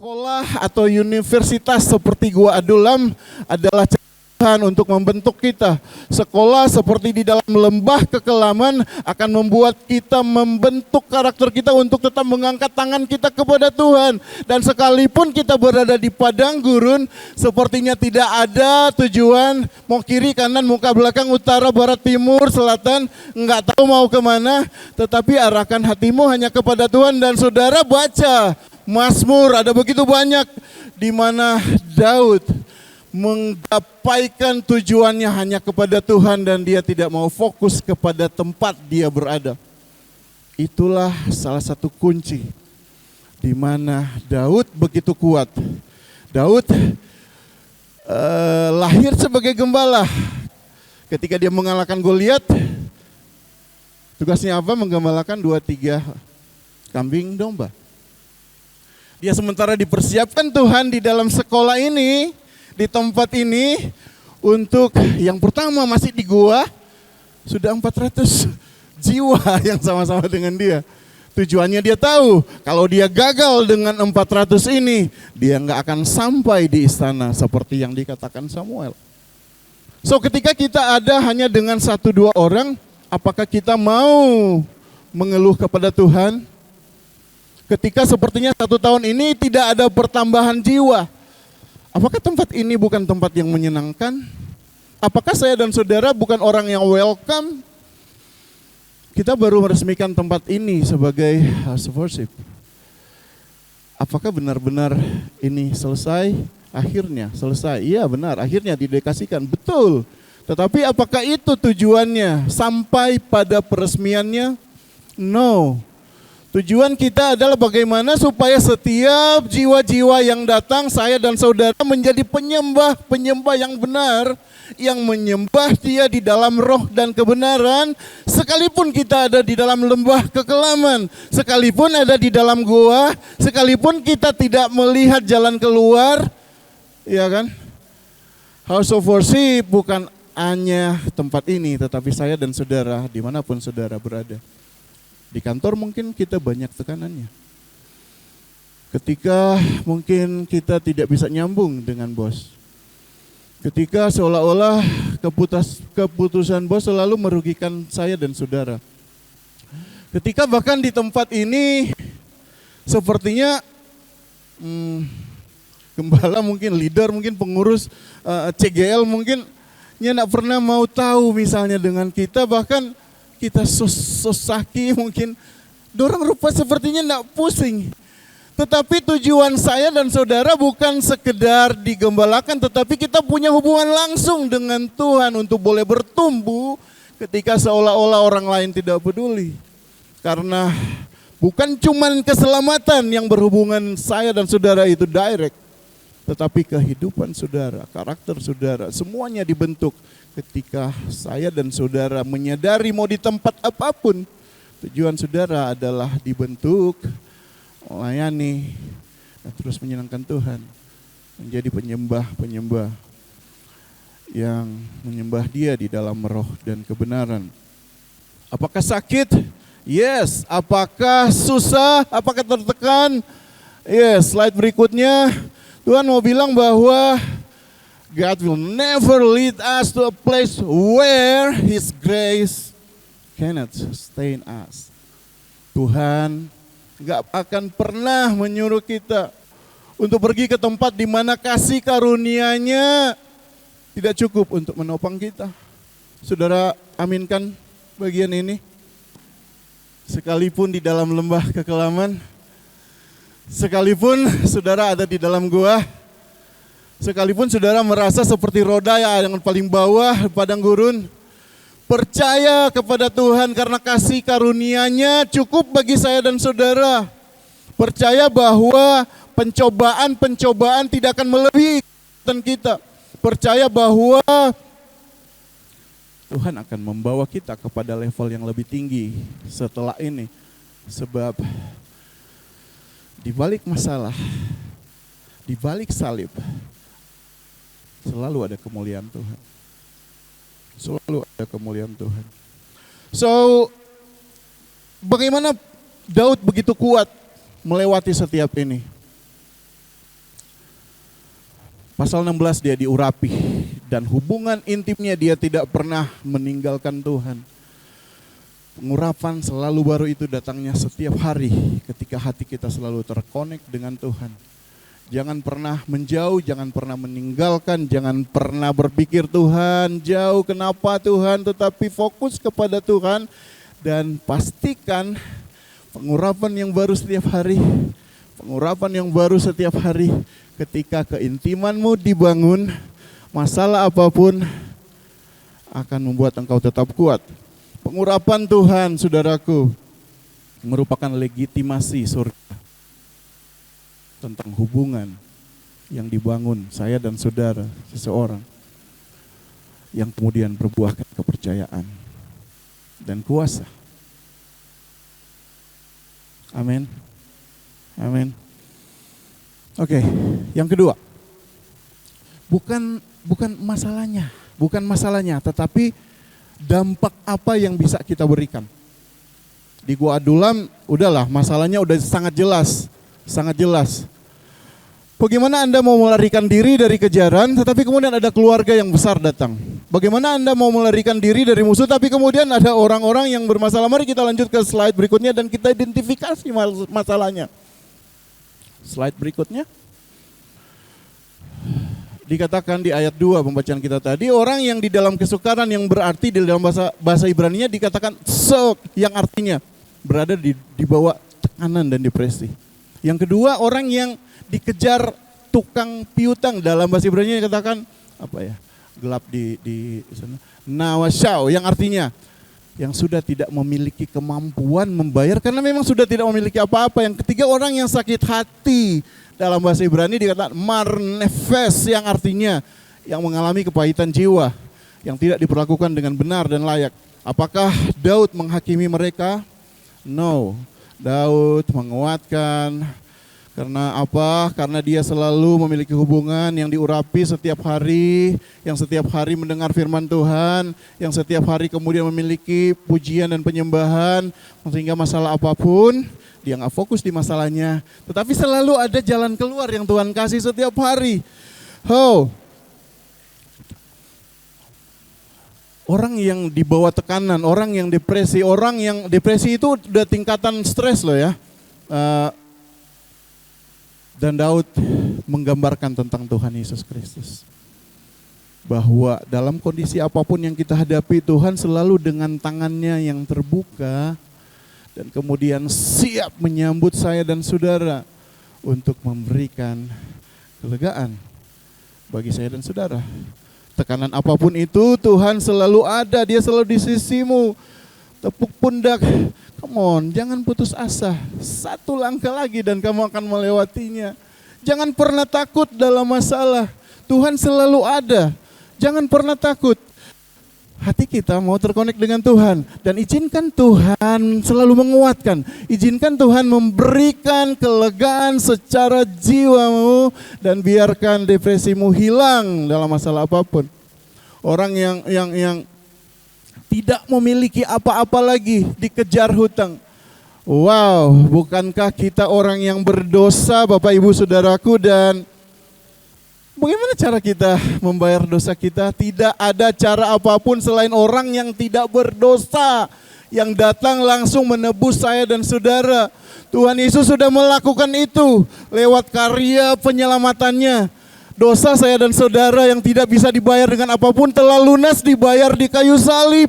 Sekolah atau universitas seperti Gua Adulam adalah Tuhan untuk membentuk kita. Sekolah seperti di dalam lembah kekelaman akan membuat kita membentuk karakter kita untuk tetap mengangkat tangan kita kepada Tuhan. Dan sekalipun kita berada di padang gurun, sepertinya tidak ada tujuan, mau kiri, kanan, muka, belakang, utara, barat, timur, selatan, enggak tahu mau kemana, tetapi arahkan hatimu hanya kepada Tuhan. Dan saudara baca Mazmur, ada begitu banyak di mana Daud menggapaikan tujuannya hanya kepada Tuhan dan dia tidak mau fokus kepada tempat dia berada. Itulah salah satu kunci di mana Daud begitu kuat. Daud lahir sebagai gembala. Ketika dia mengalahkan Goliat, tugasnya apa? Menggembalakan 2-3 kambing domba. Dia sementara dipersiapkan Tuhan di dalam sekolah ini, di tempat ini, untuk yang pertama masih di gua, sudah 400 jiwa yang sama-sama dengan dia. Tujuannya dia tahu, kalau dia gagal dengan 400 ini, dia nggak akan sampai di istana seperti yang dikatakan Samuel. So ketika kita ada hanya dengan 1-2 orang, apakah kita mau mengeluh kepada Tuhan? Ketika sepertinya 1 tahun ini tidak ada pertambahan jiwa, apakah tempat ini bukan tempat yang menyenangkan? Apakah saya dan saudara bukan orang yang welcome? Kita baru meresmikan tempat ini sebagai house of worship. Apakah benar-benar ini selesai? Akhirnya selesai. Iya benar, akhirnya didedikasikan. Betul. Tetapi apakah itu tujuannya sampai pada peresmiannya? No. Tujuan kita adalah bagaimana supaya setiap jiwa-jiwa yang datang, saya dan saudara menjadi penyembah yang benar, yang menyembah Dia di dalam roh dan kebenaran, sekalipun kita ada di dalam lembah kekelaman, sekalipun ada di dalam gua, sekalipun kita tidak melihat jalan keluar, ya kan? House of worship bukan hanya tempat ini, tetapi saya dan saudara dimanapun saudara berada. Di kantor mungkin kita banyak tekanannya. Ketika mungkin kita tidak bisa nyambung dengan bos. Ketika seolah-olah keputusan bos selalu merugikan saya dan saudara. Ketika bahkan di tempat ini sepertinya gembala mungkin, leader mungkin, pengurus CGL mungkin tidak pernah mau tahu misalnya dengan kita, bahkan kita sosaki mungkin, dorang rupa sepertinya tidak pusing. Tetapi tujuan saya dan saudara bukan sekedar digembalakan, tetapi kita punya hubungan langsung dengan Tuhan untuk boleh bertumbuh ketika seolah-olah orang lain tidak peduli. Karena bukan cuma keselamatan yang berhubungan saya dan saudara itu direct, tetapi kehidupan saudara, karakter saudara, semuanya dibentuk ketika saya dan saudara menyadari mau di tempat apapun, tujuan saudara adalah dibentuk, melayani, dan terus menyenangkan Tuhan. Menjadi penyembah-penyembah yang menyembah Dia di dalam roh dan kebenaran. Apakah sakit? Yes. Apakah susah? Apakah tertekan? Yes. Slide berikutnya, Tuhan mau bilang bahwa God will never lead us to a place where His grace cannot sustain us. Tuhan gak akan pernah menyuruh kita untuk pergi ke tempat di mana kasih karunia-Nya tidak cukup untuk menopang kita. Saudara aminkan bagian ini? Sekalipun di dalam lembah kekelaman, sekalipun saudara ada di dalam gua, sekalipun saudara merasa seperti roda yang paling bawah padang gurun, percaya kepada Tuhan karena kasih karunia-Nya cukup bagi saya dan saudara. Percaya bahwa pencobaan-pencobaan tidak akan melebihi kekuatan kita. Percaya bahwa Tuhan akan membawa kita kepada level yang lebih tinggi setelah ini. Sebab di balik masalah, di balik salib, selalu ada kemuliaan Tuhan. Selalu ada kemuliaan Tuhan. So, bagaimana Daud begitu kuat melewati setiap ini? Pasal 16 dia diurapi dan hubungan intimnya dia tidak pernah meninggalkan Tuhan. Pengurapan selalu baru itu datangnya setiap hari ketika hati kita selalu terkonek dengan Tuhan. Jangan pernah menjauh, jangan pernah meninggalkan, jangan pernah berpikir Tuhan jauh, kenapa Tuhan, tetapi fokus kepada Tuhan dan pastikan pengurapan yang baru setiap hari, pengurapan yang baru setiap hari. Ketika keintimanmu dibangun, masalah apapun akan membuat engkau tetap kuat. Pengurapan Tuhan, saudaraku, merupakan legitimasi surga tentang hubungan yang dibangun saya dan saudara, seseorang yang kemudian berbuahkan kepercayaan dan kuasa. Amin. Amin. Oke, yang kedua, bukan masalahnya, tetapi dampak apa yang bisa kita berikan. Di Gua Adulam, udahlah, masalahnya udah sangat jelas. Bagaimana Anda mau melarikan diri dari kejaran, tetapi kemudian ada keluarga yang besar datang? Bagaimana Anda mau melarikan diri dari musuh, tapi kemudian ada orang-orang yang bermasalah? Mari kita lanjut ke slide berikutnya dan kita identifikasi masalahnya. Slide berikutnya. Dikatakan di ayat 2 pembacaan kita tadi, orang yang di dalam kesukaran, yang berarti di dalam bahasa Ibrani-nya dikatakan sok, yang artinya berada di bawah tekanan dan depresi. Yang kedua, orang yang dikejar tukang piutang, dalam bahasa Ibrani-nya dikatakan apa ya? Gelap di sana. Nawasyaw, yang artinya yang sudah tidak memiliki kemampuan membayar karena memang sudah tidak memiliki apa-apa. Yang ketiga, orang yang sakit hati, dalam bahasa Ibrani dikatakan marnefes, yang artinya yang mengalami kepahitan jiwa, yang tidak diperlakukan dengan benar dan layak. Apakah Daud menghakimi mereka? No. Daud menguatkan. Karena apa? Karena dia selalu memiliki hubungan yang diurapi setiap hari, yang setiap hari mendengar firman Tuhan, yang setiap hari kemudian memiliki pujian dan penyembahan, sehingga masalah apapun dia nggak fokus di masalahnya, tetapi selalu ada jalan keluar yang Tuhan kasih setiap hari. Orang yang dibawa tekanan, orang yang depresi itu udah tingkatan stres loh ya. Dan Daud menggambarkan tentang Tuhan Yesus Kristus. Bahwa dalam kondisi apapun yang kita hadapi, Tuhan selalu dengan tangannya yang terbuka dan kemudian siap menyambut saya dan saudara untuk memberikan kelegaan bagi saya dan saudara. Tekanan apapun itu, Tuhan selalu ada, Dia selalu di sisimu. Tepuk pundak, come on, jangan putus asa. Satu langkah lagi dan kamu akan melewatinya. Jangan pernah takut dalam masalah. Tuhan selalu ada. Jangan pernah takut. Hati kita mau terkonek dengan Tuhan. Dan izinkan Tuhan selalu menguatkan. Izinkan Tuhan memberikan kelegaan secara jiwamu. Dan biarkan depresimu hilang dalam masalah apapun. Orang yang tidak memiliki apa-apa lagi, dikejar hutang. Wow, bukankah kita orang yang berdosa, Bapak Ibu Saudaraku, dan bagaimana cara kita membayar dosa kita? Tidak ada cara apapun selain orang yang tidak berdosa, yang datang langsung menebus saya dan saudara. Tuhan Yesus sudah melakukan itu lewat karya penyelamatannya. Dosa saya dan saudara yang tidak bisa dibayar dengan apapun telah lunas dibayar di kayu salib.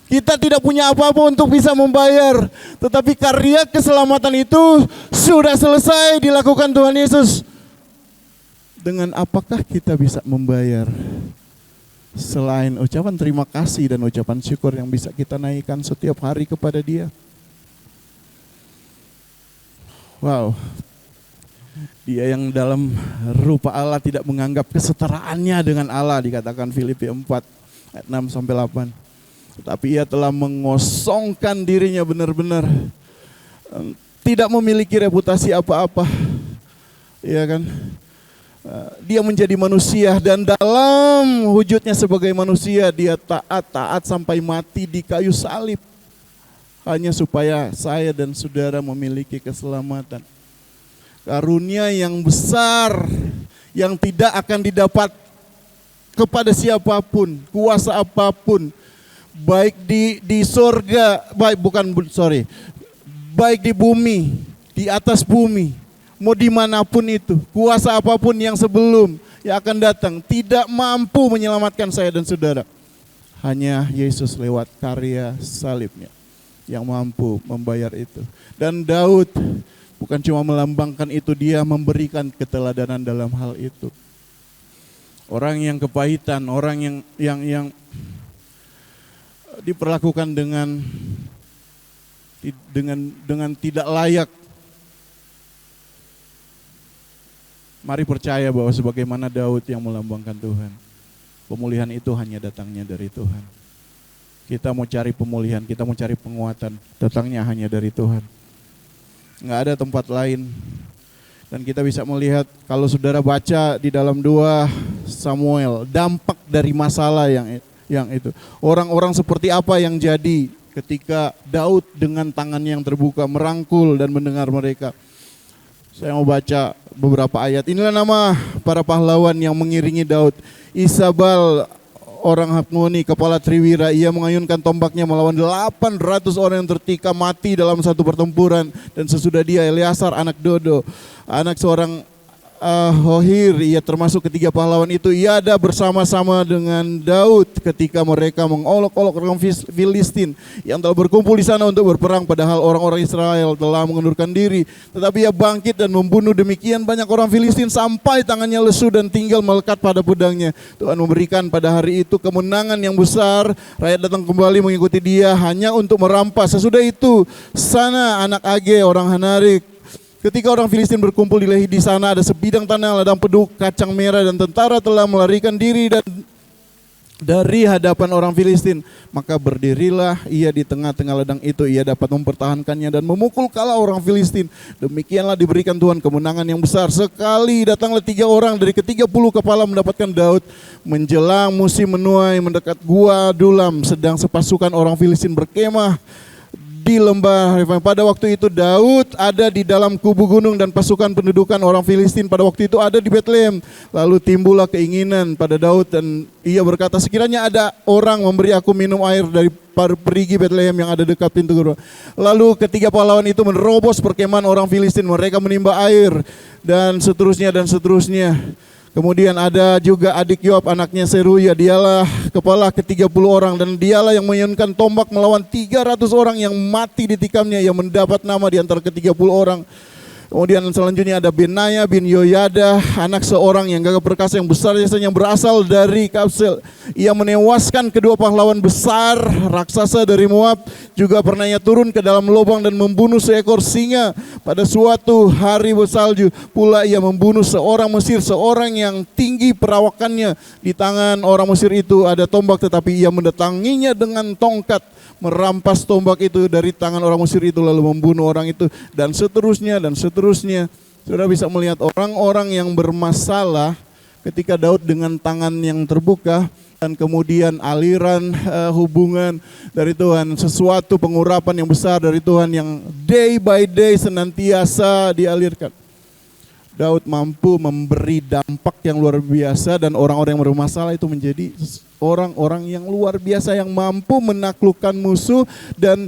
Kita tidak punya apa-apa untuk bisa membayar. Tetapi karya keselamatan itu sudah selesai dilakukan Tuhan Yesus. Dengan apakah kita bisa membayar? Selain ucapan terima kasih dan ucapan syukur yang bisa kita naikkan setiap hari kepada Dia. Wow. Dia yang dalam rupa Allah tidak menganggap kesetaraannya dengan Allah, dikatakan Filipi 4 ayat 6 sampai 8. Tetapi ia telah mengosongkan dirinya benar-benar. Tidak memiliki reputasi apa-apa. Ya kan? Dia menjadi manusia dan dalam wujudnya sebagai manusia dia taat sampai mati di kayu salib. Hanya supaya saya dan saudara memiliki keselamatan. Karunia yang besar yang tidak akan didapat kepada siapapun, kuasa apapun, baik di sorga, baik di bumi, di atas bumi, mau dimanapun itu, kuasa apapun yang sebelum, yang akan datang, tidak mampu menyelamatkan saya dan saudara. Hanya Yesus lewat karya salibnya yang mampu membayar itu. Dan Daud bukan cuma melambangkan itu, dia memberikan keteladanan dalam hal itu. Orang yang kepahitan, orang yang diperlakukan dengan tidak layak. Mari percaya bahwa sebagaimana Daud yang melambangkan Tuhan, pemulihan itu hanya datangnya dari Tuhan. Kita mau cari pemulihan, kita mau cari penguatan, datangnya hanya dari Tuhan. Nggak ada tempat lain. Dan kita bisa melihat kalau saudara baca di dalam 2 Samuel, dampak dari masalah yang itu. Orang-orang seperti apa yang jadi ketika Daud dengan tangannya yang terbuka merangkul dan mendengar mereka. Saya mau baca beberapa ayat. Inilah nama para pahlawan yang mengiringi Daud. Isabal, orang Hakmoni, kepala Triwira, ia mengayunkan tombaknya melawan 800 orang yang tertikam mati dalam satu pertempuran. Dan sesudah dia Eleazar anak Dodo, anak seorang Hohir, ia termasuk ketiga pahlawan itu. Ia ada bersama-sama dengan Daud ketika mereka mengolok-olok orang Filistin yang telah berkumpul di sana untuk berperang, padahal orang-orang Israel telah mengundurkan diri. Tetapi ia bangkit dan membunuh demikian banyak orang Filistin sampai tangannya lesu dan tinggal melekat pada pedangnya. Tuhan memberikan pada hari itu kemenangan yang besar. Rakyat datang kembali mengikuti dia hanya untuk merampas. Sesudah itu Sana anak Age orang Hanarik, ketika orang Filistin berkumpul di Lehi, di sana ada sebidang tanah ladang peduk kacang merah dan tentara telah melarikan diri dan dari hadapan orang Filistin. Maka berdirilah ia di tengah-tengah ladang itu, ia dapat mempertahankannya dan memukul kalah orang Filistin. Demikianlah diberikan Tuhan kemenangan yang besar. Sekali datanglah 3 orang dari ke-30 kepala mendapatkan Daud. Menjelang musim menuai mendekat gua Dulam, sedang sepasukan orang Filistin berkemah di lembah Refaim. Pada waktu itu Daud ada di dalam kubu gunung dan pasukan pendudukan orang Filistin pada waktu itu ada di Betlehem. Lalu timbullah keinginan pada Daud dan ia berkata, sekiranya ada orang memberi aku minum air dari perigi Betlehem yang ada dekat pintu gerbang. Lalu ketiga pahlawan itu menerobos perkemahan orang Filistin, mereka menimba air dan seterusnya dan seterusnya. Kemudian ada juga adik Yoab anaknya Seruya, dialah kepala ke-30 orang dan dialah yang mengayunkan tombak melawan 300 orang yang mati ditikamnya, yang mendapat nama di antara ke-30 orang. Kemudian selanjutnya ada Benaya bin Yoyada, anak seorang yang gagah perkasa yang besar yang berasal dari Kabsel. Ia menewaskan kedua pahlawan besar raksasa dari Moab. Juga pernah ia turun ke dalam lubang dan membunuh seekor singa. Pada suatu hari bersalju pula ia membunuh seorang Mesir, seorang yang tinggi perawakannya. Di tangan orang Mesir itu ada tombak, tetapi ia mendatanginya dengan tongkat, merampas tombak itu dari tangan orang Mesir itu, lalu membunuh orang itu, dan seterusnya dan seterusnya. Saudara bisa melihat orang-orang yang bermasalah ketika Daud dengan tangan yang terbuka, dan kemudian aliran hubungan dari Tuhan, sesuatu pengurapan yang besar dari Tuhan yang day by day senantiasa dialirkan. Daud mampu memberi dampak yang luar biasa dan orang-orang yang bermasalah itu menjadi orang-orang yang luar biasa yang mampu menaklukkan musuh dan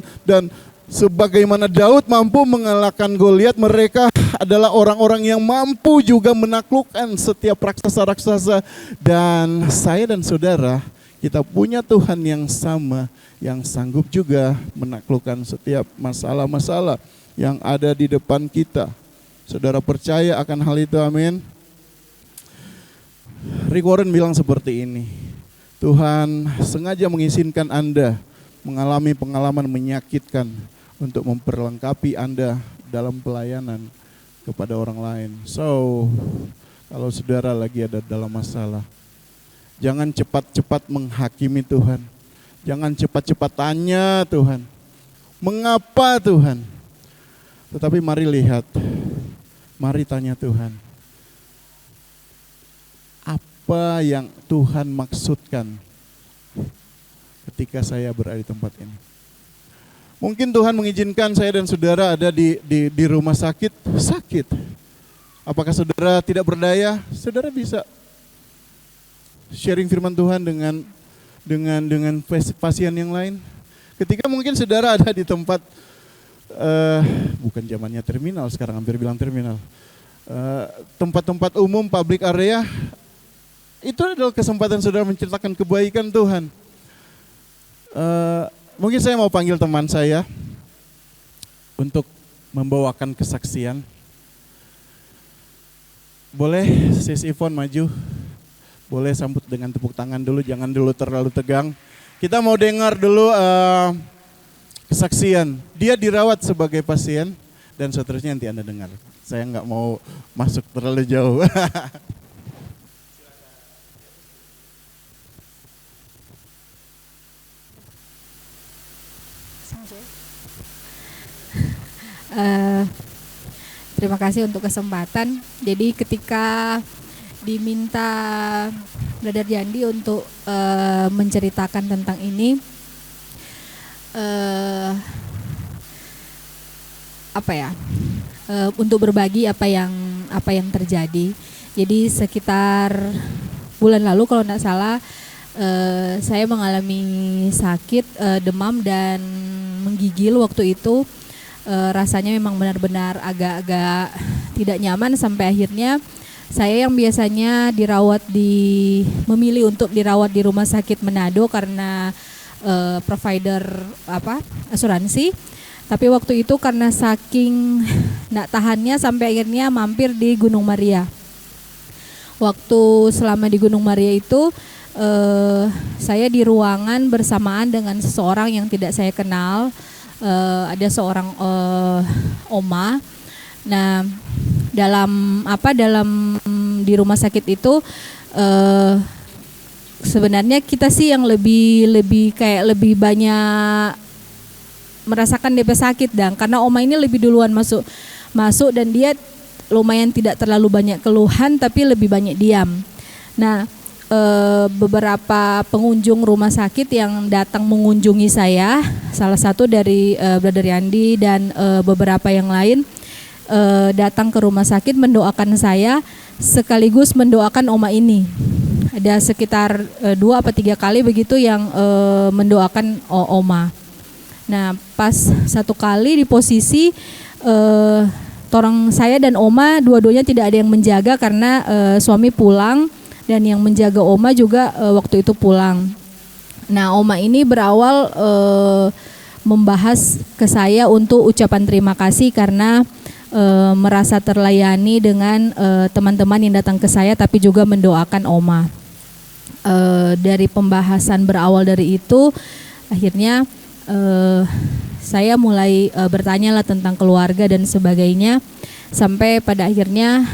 sebagaimana Daud mampu mengalahkan Goliat, mereka adalah orang-orang yang mampu juga menaklukkan setiap raksasa-raksasa. Dan saya dan saudara, kita punya Tuhan yang sama, yang sanggup juga menaklukkan setiap masalah-masalah yang ada di depan kita. Saudara percaya akan hal itu, amin. Rick Warren bilang seperti ini, Tuhan sengaja mengizinkan Anda mengalami pengalaman menyakitkan untuk memperlengkapi Anda dalam pelayanan kepada orang lain. So, kalau saudara lagi ada dalam masalah, jangan cepat-cepat menghakimi Tuhan. Jangan cepat-cepat tanya Tuhan, mengapa Tuhan? Tetapi mari lihat, mari tanya Tuhan, apa yang Tuhan maksudkan ketika saya berada di tempat ini. Mungkin Tuhan mengizinkan saya dan saudara ada di rumah sakit. Apakah saudara tidak berdaya? Saudara bisa sharing firman Tuhan dengan pasien yang lain. Ketika mungkin saudara ada di tempat bukan zamannya terminal, sekarang hampir bilang terminal. Tempat-tempat umum, public area, itu adalah kesempatan saudara menceritakan kebaikan Tuhan. Mungkin saya mau panggil teman saya untuk membawakan kesaksian. Boleh Sis Ivon maju, boleh sambut dengan tepuk tangan dulu, jangan dulu terlalu tegang. Kita mau dengar dulu kesaksian. Dia dirawat sebagai pasien dan seterusnya nanti Anda dengar. Saya nggak mau masuk terlalu jauh. Terima kasih untuk kesempatan. Jadi ketika diminta Brother Jandi untuk menceritakan tentang ini, untuk berbagi apa yang terjadi. Jadi sekitar bulan lalu kalau tidak salah, saya mengalami sakit demam dan menggigil waktu itu. Rasanya memang benar-benar agak-agak tidak nyaman sampai akhirnya saya yang biasanya memilih untuk dirawat di rumah sakit Manado karena provider asuransi. Tapi waktu itu karena saking nggak tahannya sampai akhirnya mampir di Gunung Maria. Waktu selama di Gunung Maria itu saya di ruangan bersamaan dengan seseorang yang tidak saya kenal. Ada seorang oma. Nah, dalam di rumah sakit itu sebenarnya kita sih yang lebih banyak merasakan DP sakit karena oma ini lebih duluan masuk dan dia lumayan tidak terlalu banyak keluhan tapi lebih banyak diam. Nah, beberapa pengunjung rumah sakit yang datang mengunjungi saya, salah satu dari Brother Yandi dan beberapa yang lain datang ke rumah sakit mendoakan saya sekaligus mendoakan oma ini. Ada sekitar 2 atau 3 kali begitu yang mendoakan oma. Nah, pas satu kali di posisi saya dan oma dua-duanya tidak ada yang menjaga karena suami pulang. Dan yang menjaga oma juga waktu itu pulang. Nah, oma ini berawal membahas ke saya untuk ucapan terima kasih karena merasa terlayani dengan teman-teman yang datang ke saya tapi juga mendoakan oma. Dari pembahasan berawal dari itu, akhirnya saya mulai bertanyalah tentang keluarga dan sebagainya. Sampai pada akhirnya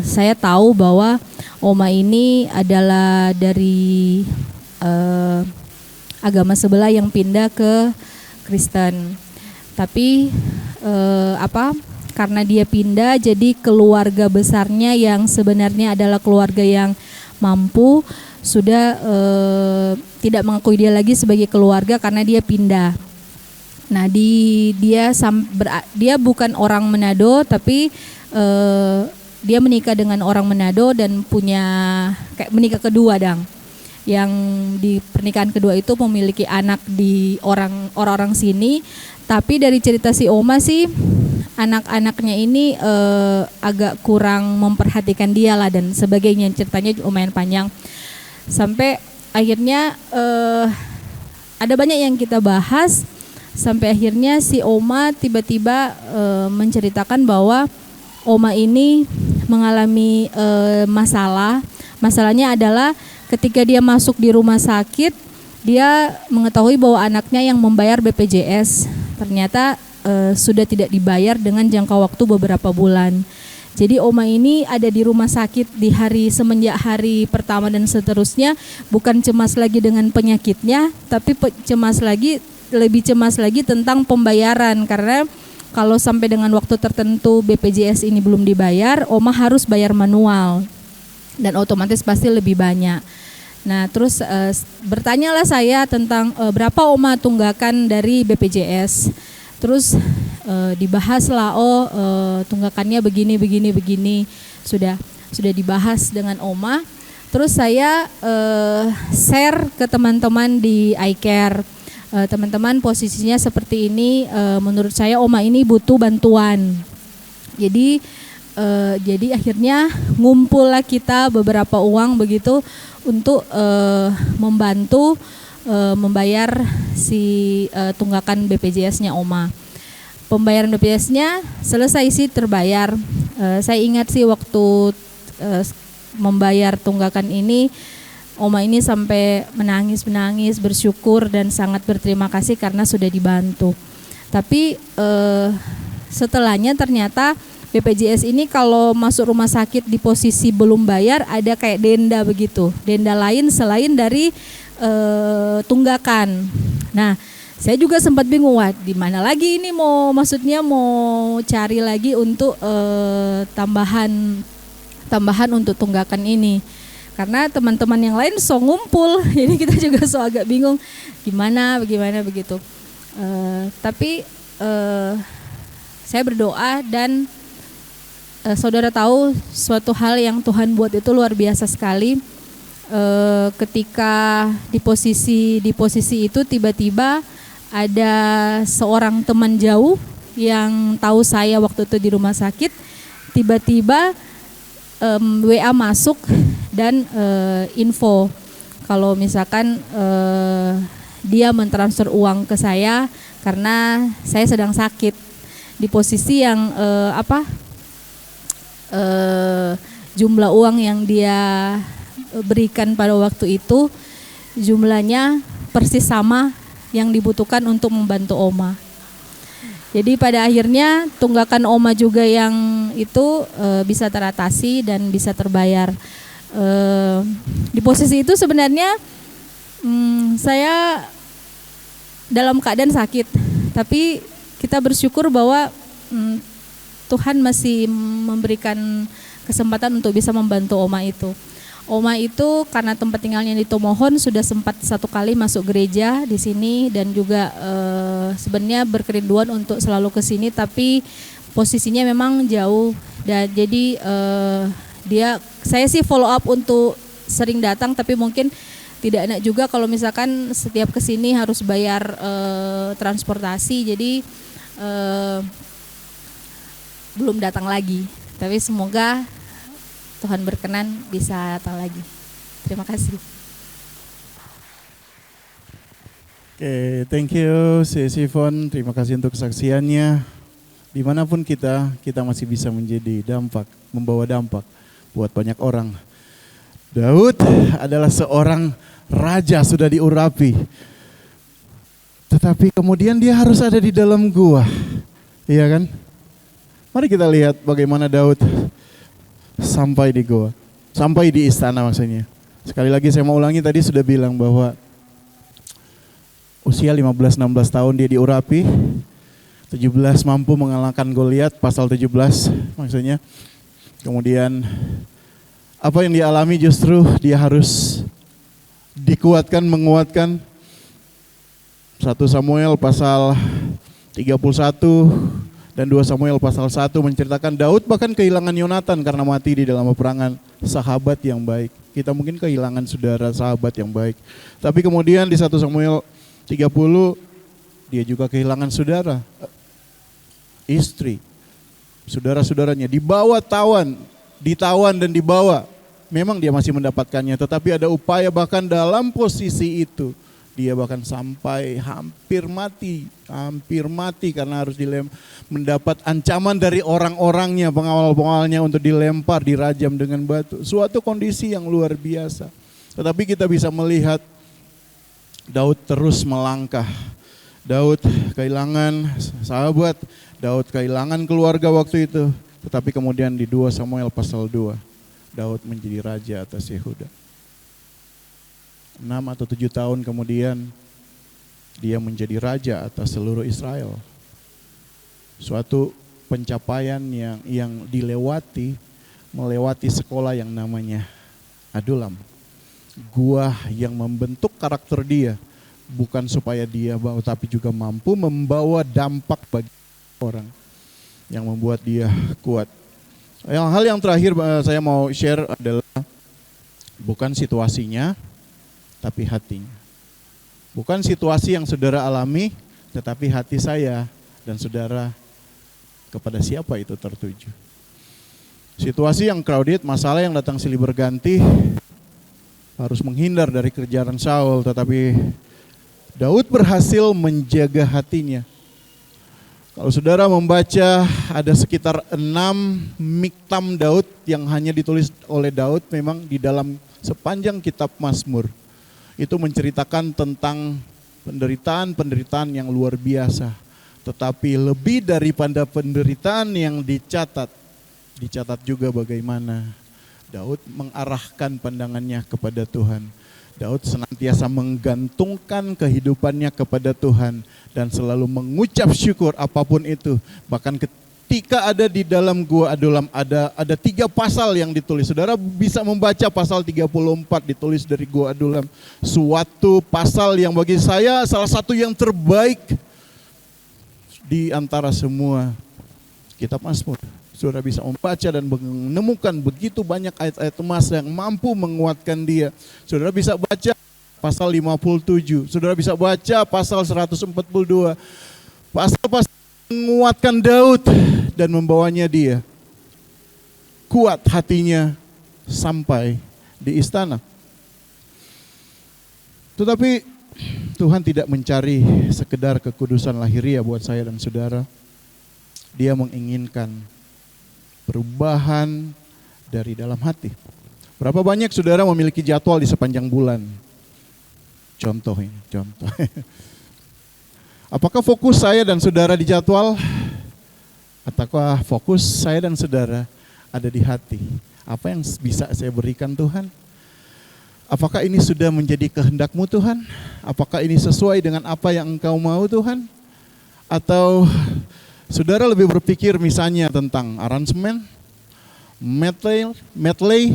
saya tahu bahwa oma ini adalah dari agama sebelah yang pindah ke Kristen. Tapi karena dia pindah, jadi keluarga besarnya yang sebenarnya adalah keluarga yang mampu sudah tidak mengakui dia lagi sebagai keluarga karena dia pindah. Nah, dia bukan orang Manado tapi dia menikah dengan orang Manado dan punya menikah kedua yang di pernikahan kedua itu memiliki anak di orang-orang sini. Tapi dari cerita si oma sih anak-anaknya ini agak kurang memperhatikan dia lah dan sebagainya. Ceritanya lumayan panjang sampai akhirnya ada banyak yang kita bahas. Sampai akhirnya si oma tiba-tiba menceritakan bahwa oma ini mengalami masalah. Masalahnya adalah ketika dia masuk di rumah sakit, dia mengetahui bahwa anaknya yang membayar BPJS ternyata sudah tidak dibayar dengan jangka waktu beberapa bulan. Jadi oma ini ada di rumah sakit semenjak hari pertama dan seterusnya, bukan cemas lagi dengan penyakitnya, tapi lebih cemas lagi tentang pembayaran karena kalau sampai dengan waktu tertentu BPJS ini belum dibayar, oma harus bayar manual dan otomatis pasti lebih banyak. Nah, terus bertanyalah saya tentang berapa oma tunggakan dari BPJS. Terus dibahas lah, tunggakannya begini sudah dibahas dengan Oma. Terus saya share ke teman-teman di iCare, teman-teman posisinya seperti ini, menurut saya Oma ini butuh bantuan. Jadi akhirnya ngumpul lah kita beberapa uang begitu untuk membantu membayar si tunggakan BPJS-nya Oma. Pembayaran BPJS-nya selesai sih, terbayar. Saya ingat sih waktu membayar tunggakan ini, Oma ini sampai menangis bersyukur dan sangat berterima kasih karena sudah dibantu. Tapi setelahnya ternyata BPJS ini kalau masuk rumah sakit di posisi belum bayar ada kayak denda begitu, denda lain selain dari tunggakan. Nah, saya juga sempat bingung, wah di mana lagi ini mau cari lagi untuk tambahan untuk tunggakan ini. Karena teman-teman yang lain ngumpul, jadi kita juga agak bingung gimana begitu. Tapi saya berdoa dan saudara tahu suatu hal yang Tuhan buat itu luar biasa sekali. Ketika di posisi itu tiba-tiba ada seorang teman jauh yang tahu saya waktu itu di rumah sakit, tiba-tiba WA masuk dan info kalau misalkan dia mentransfer uang ke saya karena saya sedang sakit di posisi yang jumlah uang yang dia berikan pada waktu itu jumlahnya persis sama yang dibutuhkan untuk membantu Oma. Jadi pada akhirnya tunggakan Oma juga yang itu bisa teratasi dan bisa terbayar. Di posisi itu sebenarnya saya dalam keadaan sakit, tapi kita bersyukur bahwa Tuhan masih memberikan kesempatan untuk bisa membantu Oma itu. Oma itu karena tempat tinggalnya di Tomohon sudah sempat satu kali masuk gereja di sini dan juga sebenarnya berkerinduan untuk selalu ke sini, tapi posisinya memang jauh dan jadi saya sih follow up untuk sering datang, tapi mungkin tidak enak juga kalau misalkan setiap ke sini harus bayar transportasi, jadi belum datang lagi. Tapi semoga Tuhan berkenan bisa datang lagi. Terima kasih. Oke, thank you Sis Yvonne. Terima kasih untuk kesaksiannya. Dimanapun kita masih bisa membawa dampak buat banyak orang. Daud adalah seorang raja sudah diurapi. Tetapi kemudian dia harus ada di dalam gua. Iya kan? Mari kita lihat bagaimana Daud sampai di goa, sampai di istana maksudnya. Sekali lagi saya mau ulangi, tadi sudah bilang bahwa usia 15-16 tahun dia diurapi, 17 mampu mengalahkan Goliat, pasal 17 maksudnya. Kemudian apa yang dialami justru dia harus dikuatkan, menguatkan. 1 Samuel pasal 31 dan 2 Samuel pasal 1 menceritakan Daud bahkan kehilangan Yonatan karena mati di dalam peperangan, sahabat yang baik. Kita mungkin kehilangan saudara sahabat yang baik. Tapi kemudian di 1 Samuel 30 dia juga kehilangan saudara, istri, saudara-saudaranya ditawan dan dibawa. Memang dia masih mendapatkannya, tetapi ada upaya bahkan dalam posisi itu dia bahkan sampai hampir mati karena harus mendapat ancaman dari orang-orangnya, pengawal-pengawalnya untuk dilempar, dirajam dengan batu. Suatu kondisi yang luar biasa. Tetapi kita bisa melihat Daud terus melangkah. Daud kehilangan sahabat, Daud kehilangan keluarga waktu itu. Tetapi kemudian di 2 Samuel pasal 2, Daud menjadi raja atas Yehuda. 6 atau 7 tahun kemudian dia menjadi raja atas seluruh Israel. Suatu pencapaian yang melewati sekolah yang namanya Adulam. Gua yang membentuk karakter dia, bukan supaya dia tapi juga mampu membawa dampak bagi orang yang membuat dia kuat. Hal yang terakhir saya mau share adalah bukan situasinya, tapi hatinya. Bukan situasi yang saudara alami, tetapi hati saya dan saudara kepada siapa itu tertuju. Situasi yang crowded, masalah yang datang silih berganti, harus menghindar dari kejaran Saul, tetapi Daud berhasil menjaga hatinya. Kalau saudara membaca ada sekitar 6 miktam Daud yang hanya ditulis oleh Daud memang di dalam sepanjang kitab Mazmur. Itu menceritakan tentang penderitaan-penderitaan yang luar biasa. Tetapi lebih daripada penderitaan yang dicatat juga bagaimana Daud mengarahkan pandangannya kepada Tuhan. Daud senantiasa menggantungkan kehidupannya kepada Tuhan dan selalu mengucap syukur apapun itu. Bahkan ketika ada di dalam Gua Adulam ada 3 pasal yang ditulis. Saudara bisa membaca pasal 34 ditulis dari Gua Adulam. Suatu pasal yang bagi saya salah satu yang terbaik di antara semua kitab Mazmur. Saudara bisa membaca dan menemukan begitu banyak ayat-ayat emas yang mampu menguatkan dia. Saudara bisa baca pasal 57, saudara bisa baca pasal 142. Pasal-pasal menguatkan Daud dan membawanya dia kuat hatinya sampai di istana. Tetapi Tuhan tidak mencari sekedar kekudusan lahiriah buat saya dan saudara. Dia menginginkan perubahan dari dalam hati. Berapa banyak saudara memiliki jadwal di sepanjang bulan? Contoh ini, contoh. Apakah fokus saya dan saudara di jadwal? Ataukah fokus saya dan saudara ada di hati? Apa yang bisa saya berikan Tuhan? Apakah ini sudah menjadi kehendak-Mu Tuhan? Apakah ini sesuai dengan apa yang Engkau mau Tuhan? Atau saudara lebih berpikir misalnya tentang aransemen, medley,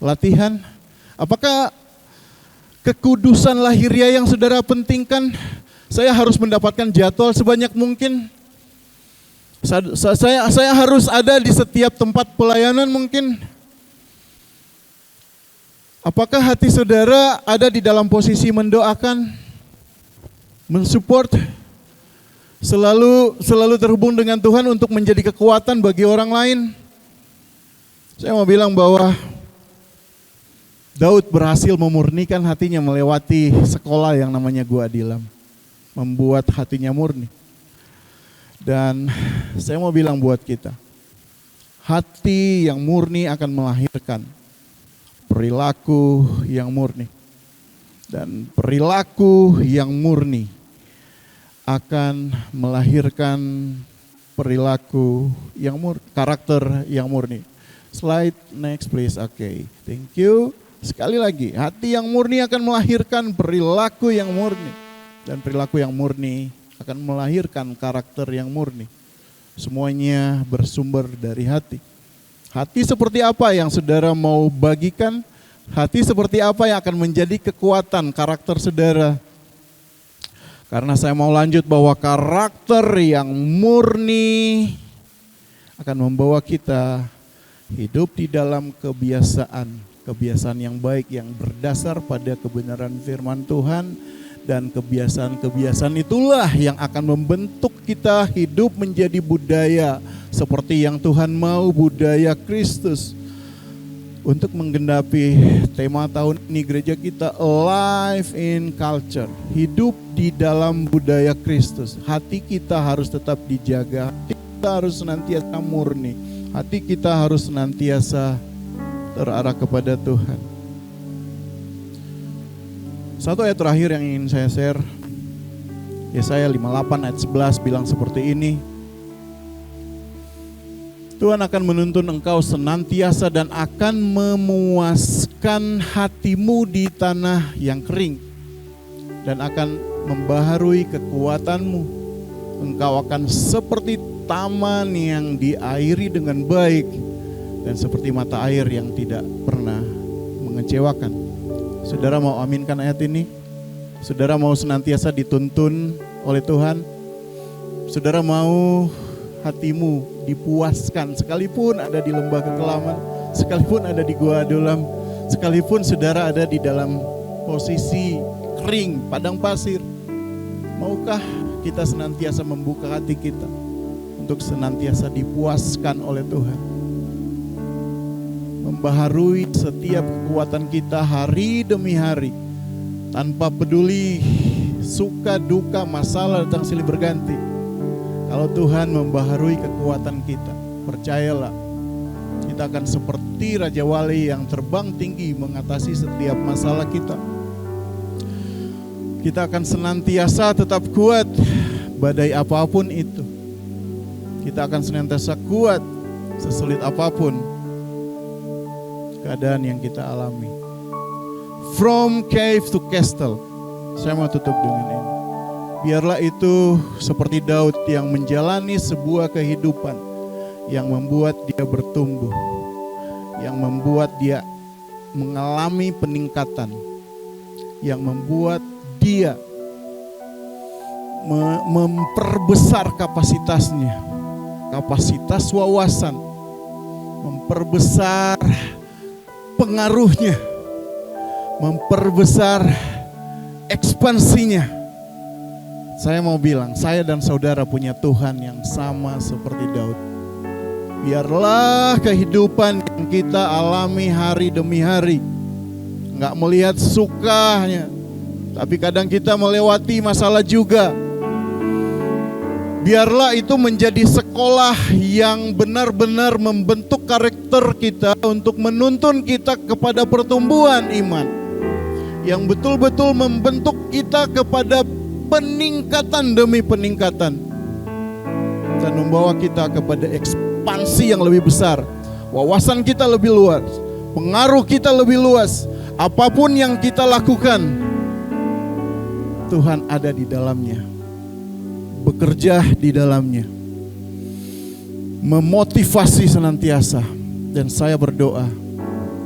latihan. Apakah kekudusan lahiriah yang saudara pentingkan? Saya harus mendapatkan jadwal sebanyak mungkin. Saya harus ada di setiap tempat pelayanan mungkin. Apakah hati saudara ada di dalam posisi mendoakan, mensupport, selalu terhubung dengan Tuhan untuk menjadi kekuatan bagi orang lain? Saya mau bilang bahwa Daud berhasil memurnikan hatinya melewati sekolah yang namanya Gua Adulam, membuat hatinya murni. Dan saya mau bilang buat kita, hati yang murni akan melahirkan perilaku yang murni. Dan perilaku yang murni akan melahirkan perilaku yang murni, karakter yang murni. Slide next please. Oke, thank you. Sekali lagi, hati yang murni akan melahirkan perilaku yang murni. Dan perilaku yang murni akan melahirkan karakter yang murni. Semuanya bersumber dari hati. Hati seperti apa yang saudara mau bagikan? Hati seperti apa yang akan menjadi kekuatan karakter saudara? Karena saya mau lanjut bahwa karakter yang murni akan membawa kita hidup di dalam kebiasaan yang baik yang berdasar pada kebenaran firman Tuhan. Dan kebiasaan-kebiasaan itulah yang akan membentuk kita hidup menjadi budaya seperti yang Tuhan mau, budaya Kristus. Untuk menggenapi tema tahun ini gereja kita Life in Culture, hidup di dalam budaya Kristus. Hati kita harus tetap dijaga, hati kita harus senantiasa murni, hati kita harus senantiasa terarah kepada Tuhan. Satu ayat terakhir yang ingin saya share, Yesaya 58 ayat 11 bilang seperti ini. Tuhan akan menuntun engkau senantiasa dan akan memuaskan hatimu di tanah yang kering. Dan akan membaharui kekuatanmu. Engkau akan seperti taman yang diairi dengan baik. Dan seperti mata air yang tidak pernah mengecewakan. Saudara mau aminkan ayat ini? Saudara mau senantiasa dituntun oleh Tuhan? Saudara mau hatimu dipuaskan sekalipun ada di lembah kekelaman, sekalipun ada di gua adulam, sekalipun saudara ada di dalam posisi kering, padang pasir. Maukah kita senantiasa membuka hati kita untuk senantiasa dipuaskan oleh Tuhan? Membaharui setiap kekuatan kita hari demi hari, tanpa peduli suka duka masalah datang silih berganti. Kalau Tuhan membaharui kekuatan kita, percayalah kita akan seperti Raja Wali yang terbang tinggi mengatasi setiap masalah kita. Kita akan senantiasa tetap kuat badai apapun itu. Kita akan senantiasa kuat sesulit apapun keadaan yang kita alami. From cave to castle. Saya mau tutup dengan ini. Biarlah itu seperti Daud yang menjalani sebuah kehidupan yang membuat dia bertumbuh, yang membuat dia mengalami peningkatan, yang membuat dia memperbesar kapasitasnya, kapasitas wawasan, memperbesar pengaruhnya, memperbesar ekspansinya. Saya mau bilang, saya dan saudara punya Tuhan yang sama seperti Daud. Biarlah kehidupan yang kita alami hari demi hari, nggak melihat sukanya, tapi kadang kita melewati masalah juga. Biarlah itu menjadi sekolah yang benar-benar membentuk karakter kita untuk menuntun kita kepada pertumbuhan iman, yang betul-betul membentuk kita kepada peningkatan demi peningkatan, dan membawa kita kepada ekspansi yang lebih besar. Wawasan kita lebih luas, pengaruh kita lebih luas. Apapun yang kita lakukan, Tuhan ada di dalamnya, bekerja di dalamnya, memotivasi senantiasa. Dan saya berdoa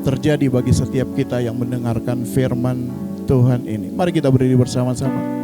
terjadi bagi setiap kita yang mendengarkan firman Tuhan ini. Mari kita berdiri bersama-sama.